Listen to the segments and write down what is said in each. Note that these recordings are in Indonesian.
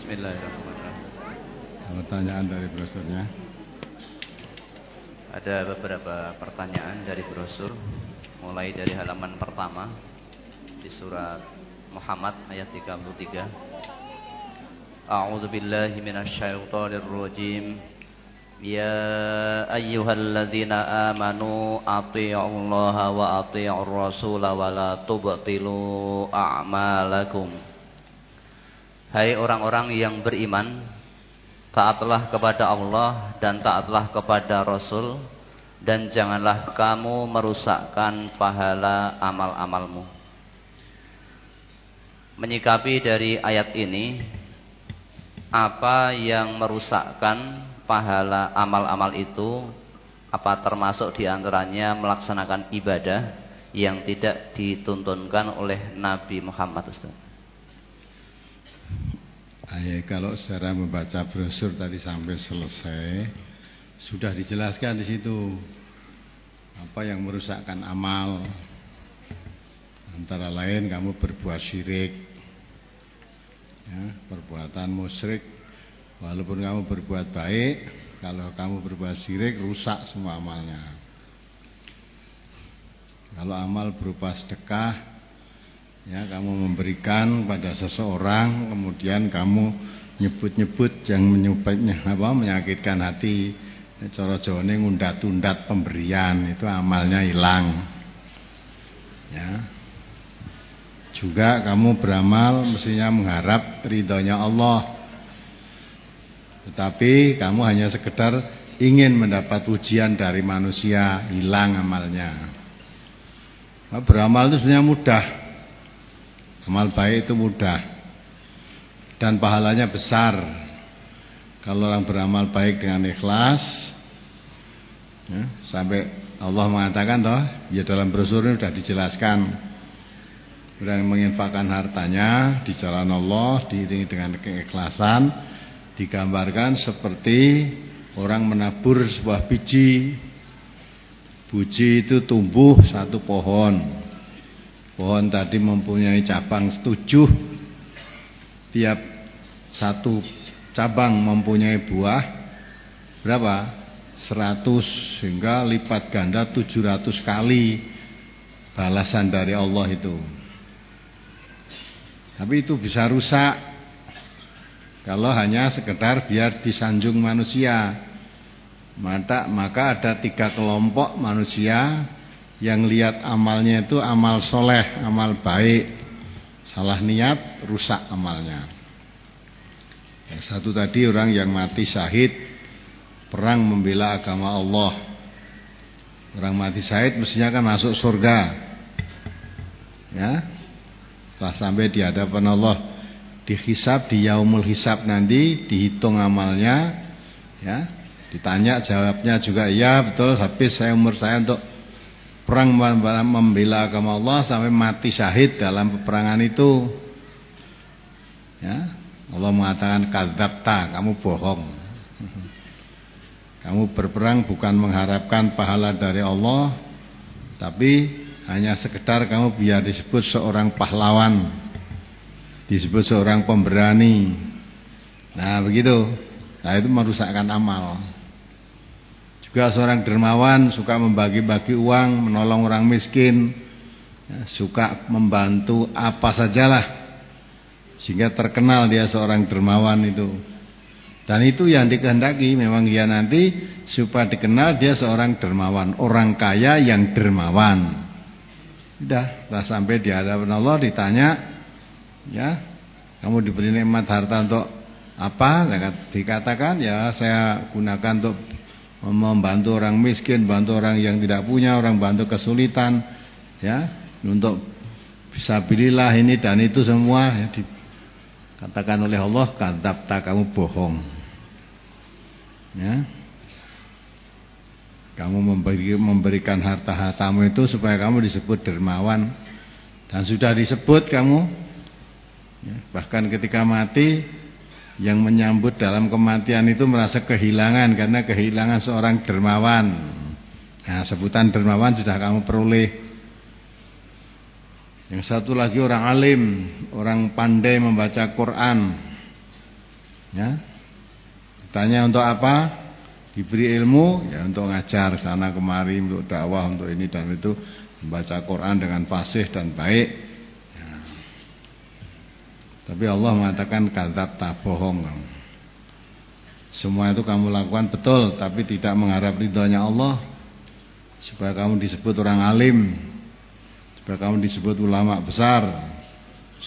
Bismillahirrahmanirrahim. Pertanyaan dari brosurnya. Ada beberapa pertanyaan dari brosur, mulai dari halaman pertama di surat Muhammad ayat 33. A'udzu billahi minasyaitonir rajim. Ya ayyuhalladzina amanu athi'ullaha wa athi'ur rasula wa la tubtilu a'malakum. Hai orang-orang yang beriman, taatlah kepada Allah dan taatlah kepada Rasul, dan janganlah kamu merusakkan pahala amal-amalmu. Menyikapi dari ayat ini, apa yang merusakkan pahala amal-amal itu? Apa termasuk diantaranya melaksanakan ibadah yang tidak dituntunkan oleh Nabi Muhammad, Ustaz? Kalau secara membaca brosur tadi sampai selesai sudah dijelaskan di situ apa yang merusakkan amal. Antara lain kamu berbuat syirik, ya, perbuatan musyrik. Walaupun kamu berbuat baik, kalau kamu berbuat syirik rusak semua amalnya. Kalau amal berupa sedekah, ya, kamu memberikan pada seseorang, kemudian kamu nyebut-nyebut yang menyakitkan hati, cara Jawane ngundat-undat pemberian, itu amalnya hilang. Ya. Juga kamu beramal mestinya mengharap ridhonya Allah, tetapi kamu hanya sekedar ingin mendapat pujian dari manusia, hilang amalnya. Nah, beramal itu sebenarnya mudah. Amal baik itu mudah dan pahalanya besar. Kalau orang beramal baik dengan ikhlas, ya, sampai Allah mengatakan toh, ya dalam brosur ini sudah dijelaskan, orang menginfakkan hartanya di jalan Allah diiringi dengan keikhlasan, digambarkan seperti orang menabur sebuah biji. Biji itu tumbuh satu pohon. Pohon tadi mempunyai cabang 7. Tiap satu cabang mempunyai buah berapa? 100, sehingga lipat ganda 700 kali balasan dari Allah itu. Tapi itu bisa rusak kalau hanya sekedar biar disanjung manusia. Maka ada 3 kelompok manusia yang lihat amalnya itu amal soleh, amal baik, salah niat rusak amalnya. Satu tadi orang yang mati syahid perang membela agama Allah. Orang mati syahid mestinya kan masuk surga, ya. Setelah sampai di hadapan Allah, dihisab di yaumul hisab nanti, dihitung amalnya, ya, ditanya jawabnya juga ya betul, habis umur saya untuk perang membela agama Allah sampai mati syahid dalam peperangan itu. Ya, Allah mengatakan kadzabta, kamu bohong. Kamu berperang bukan mengharapkan pahala dari Allah, tapi hanya sekedar kamu biar disebut seorang pahlawan, disebut seorang pemberani. Nah begitu. Nah itu merusakkan amal. Juga seorang dermawan suka membagi-bagi uang, menolong orang miskin, ya, suka membantu apa sajalah, sehingga terkenal dia seorang dermawan itu. Dan itu yang dikehendaki memang dia nanti supaya dikenal dia seorang dermawan, orang kaya yang dermawan. Sudah sampai di hadapan Allah ditanya, ya, kamu diberi nikmat harta untuk apa? Dikatakan ya saya gunakan untuk membantu orang miskin, bantu orang yang tidak punya, orang bantu kesulitan, ya, untuk fisabilillah ini dan itu semua, ya, dikatakan oleh Allah kadzabta, kamu bohong, ya. Kamu memberikan harta-hartamu itu supaya kamu disebut dermawan, dan sudah disebut kamu, ya, bahkan ketika mati yang menyambut dalam kematian itu merasa kehilangan karena kehilangan seorang dermawan. Nah, sebutan dermawan sudah kamu peroleh. Yang satu lagi orang alim, orang pandai membaca Quran. Ya. Tanya untuk apa? Diberi ilmu ya untuk ngajar sana kemari, untuk dakwah, untuk ini dan itu, membaca Quran dengan fasih dan baik. Ya. Tapi Allah mengatakan kadzabta, bohong kamu. Semua itu kamu lakukan betul, tapi tidak mengharap ridhonya Allah, supaya kamu disebut orang alim, supaya kamu disebut ulama besar,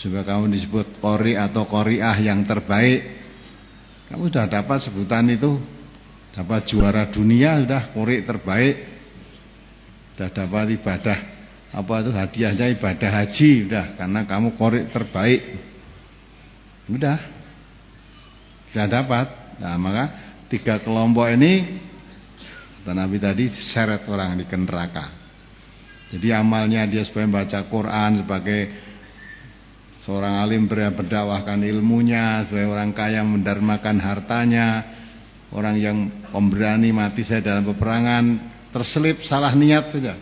supaya kamu disebut qori atau qoriah yang terbaik. Kamu sudah dapat sebutan itu, dapat juara dunia, sudah qori terbaik, sudah dapat ibadah apa itu hadiahnya ibadah haji, sudah, karena kamu qori terbaik, sudah dapat. Nah, maka 3 kelompok ini kata Nabi tadi seret orang di neraka. Jadi amalnya dia sebagai membaca Quran, sebagai seorang alim berdakwahkan ilmunya, sebagai orang kaya mendarmakan hartanya, orang yang pemberani mati saya dalam peperangan, terselip salah niat saja.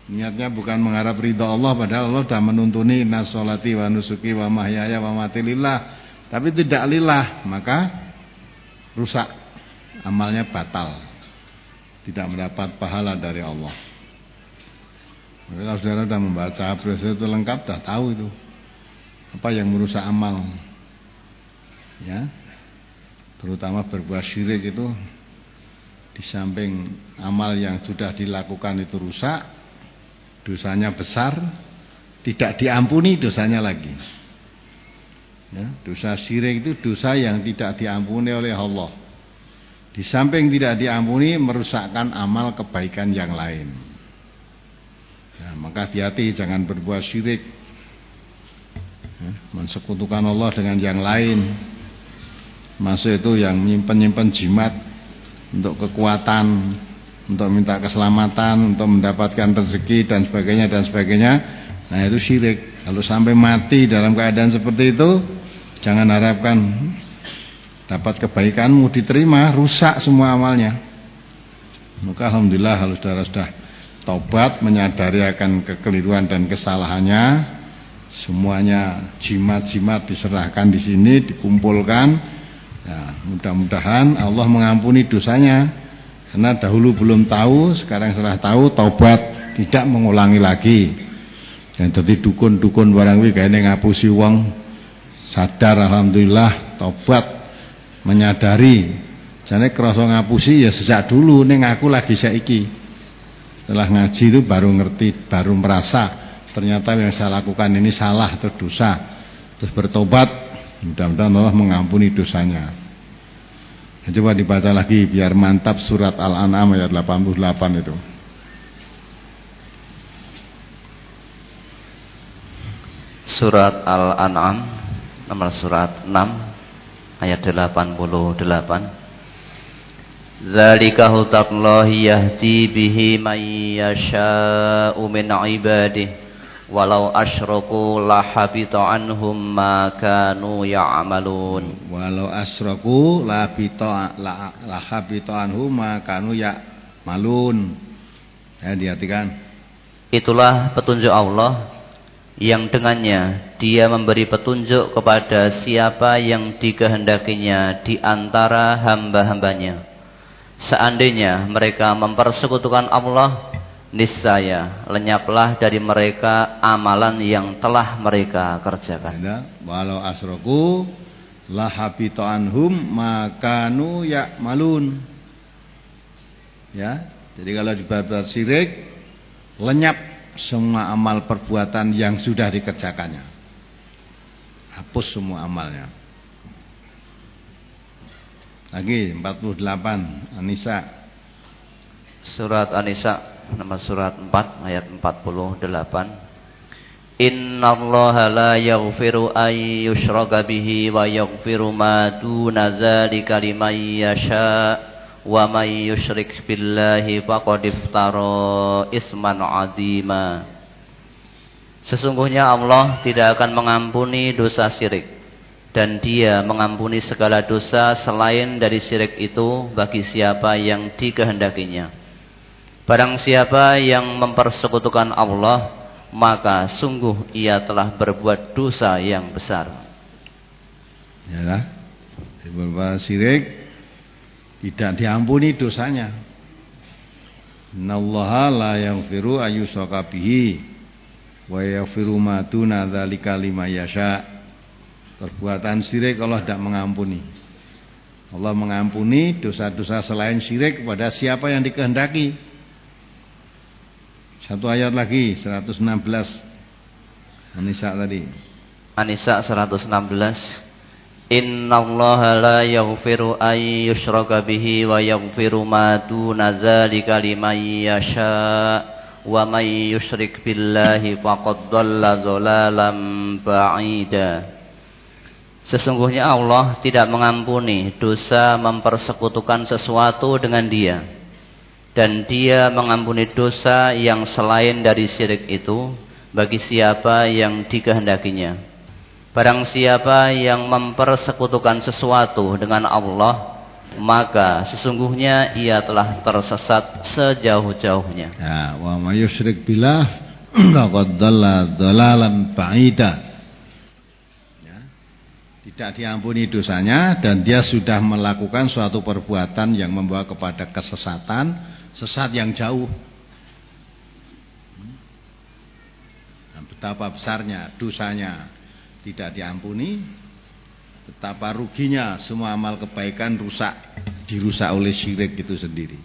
Niatnya bukan mengharap ridha Allah, padahal Allah sudah menuntuni inna sholati wa nusuki wa mahyaya wa mati lillah, tapi tidak lillah, maka rusak, amalnya batal, tidak mendapat pahala dari Allah. Maka kalau saudara sudah membaca brosur itu lengkap, sudah tahu itu apa yang merusak amal, ya, terutama berbuat syirik itu. Di samping amal yang sudah dilakukan itu rusak, dosanya besar, tidak diampuni dosanya lagi. Ya, dosa syirik itu dosa yang tidak diampuni oleh Allah. Di samping tidak diampuni, merusakkan amal kebaikan yang lain. Ya, maka hati-hati jangan berbuat syirik, ya, mensekutukan Allah dengan yang lain. Masuk itu yang menyimpan jimat untuk kekuatan, untuk minta keselamatan, untuk mendapatkan rezeki dan sebagainya dan sebagainya. Nah, itu syirik. Kalau sampai mati dalam keadaan seperti itu, jangan harapkan dapat kebaikanmu diterima, rusak semua amalnya. Maka alhamdulillah kalau saudara sudah taubat, menyadari akan kekeliruan dan kesalahannya, semuanya jimat-jimat diserahkan di sini, dikumpulkan. Ya, mudah-mudahan Allah mengampuni dosanya, karena dahulu belum tahu, sekarang setelah tahu, taubat, tidak mengulangi lagi. Yang jadi dukun-dukun barang wi kayaknya ngapusi wong, sadar alhamdulillah, taubat, menyadari. Jane krasa ngapusi ya sejak dulu, ning aku lagi saiki. Setelah ngaji itu baru ngerti, baru merasa ternyata yang saya lakukan ini salah atau dosa. Terus bertobat, mudah-mudahan Allah mengampuni dosanya. Nah, coba dibaca lagi biar mantap surat Al-An'am ayat 88 itu. Surat Al-An'am nomor surat 6 ayat 88. Dzalika hudallahi yahdi bihi man yasha'u min 'ibadihi walau asyraku lahabita anhum ma kanu ya'malun. Walau asyraku lahabita anhum ma kanu ya'malun. Ya, diartikan. Itulah petunjuk Allah yang dengannya dia memberi petunjuk kepada siapa yang dikehendakinya di antara hamba-hambanya. Seandainya mereka mempersekutukan Allah, niscaya lenyaplah dari mereka amalan yang telah mereka kerjakan. Walau asyraku lahabita anhum ma kanu ya'malun. Ya, jadi kalau dibuat syirik, lenyap semua amal perbuatan yang sudah dikerjakannya, hapus semua amalnya. Lagi 48 An-Nisa. Surat An-Nisa nomor surat 4 ayat 48. Innallaha la yaghfiru ay yushraka bihi wa yaghfiru ma duna dzalika liman yasha wa may yusyrik billahi faqad iftara isman 'azima. Sesungguhnya Allah tidak akan mengampuni dosa syirik, dan dia mengampuni segala dosa selain dari syirik itu bagi siapa yang dikehendakinya. Barang siapa yang mempersekutukan Allah, maka sungguh ia telah berbuat dosa yang besar. Ya. Berbuat syirik tidak diampuni dosanya. Innallaha la yaghfiru ayyushraka bihi wa yaghfiru ma duna dzalika liman yasha. Perbuatan syirik Allah tidak mengampuni. Allah mengampuni dosa-dosa selain syirik kepada siapa yang dikehendaki. Satu ayat lagi 116 An-Nisa tadi. An-Nisa 116. Innallaha la yaghfiru ay yushraka bihi wa yaghfiru ma duna dzalika liman yasha wa may yusyrik billahi faqad dhalla dhalalan ba'ida. Sesungguhnya Allah tidak mengampuni dosa mempersekutukan sesuatu dengan Dia, dan Dia mengampuni dosa yang selain dari syirik itu bagi siapa yang dikehendakinya. Barang siapa yang mempersekutukan sesuatu dengan Allah, maka sesungguhnya ia telah tersesat sejauh-jauhnya. Ya, wa may yusyrik billah faqad dhalla dhalalan ba'ida. Tidak diampuni dosanya dan dia sudah melakukan suatu perbuatan yang membawa kepada kesesatan, sesat yang jauh. Nah, betapa besarnya dosanya tidak diampuni, betapa ruginya semua amal kebaikan dirusak oleh syirik itu sendiri.